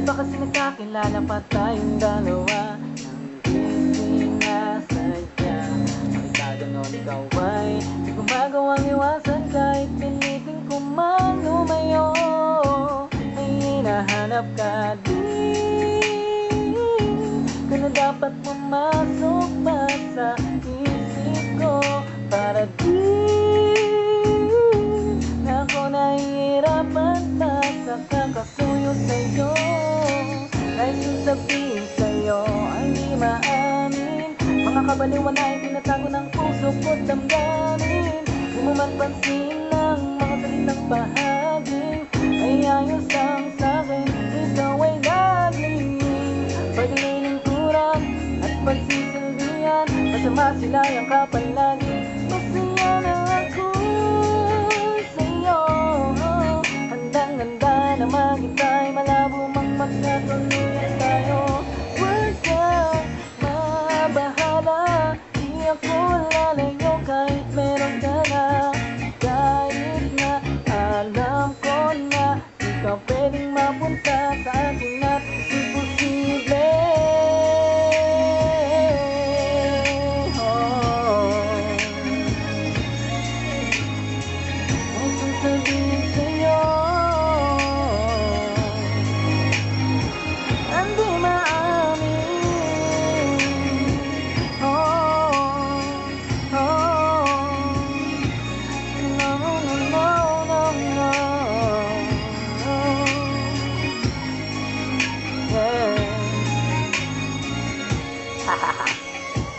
ba kasi nagkakilala pa tayong dalawa nang di sinasadya? Bakit ganon ikaw ay di ko magawang iwasan kahit pilitin ko man lumayo? May hinahanap ka din, kung na dapat pumasok pa sa isip ko para di na ako nahihirapan pa sa kakasuyo sa'yo. Kahit yung sabihin sa'yo ay di maamin, mga kabaliwan na tinatago ng puso ko't damdamin. Di mo man pansin ang mga salitang bahaging ay ayos lang sa'kin. Ikaw ay laging paglilingkuran at pagsisilbihan, masama sila yung kapalagi. Masaya na ako sa'yo, handang-handa na maghintay, malabo mang magkatuluyan tayo. Huwag kang mabahala, di ako lalayo kahit meron ka na. Kahit na alam ko na di ka pwedeng mapunta sa akin at imposible. Sabihin sa'yo hindi maamin. Oh, oh, no, no, no, no, no. Yeah.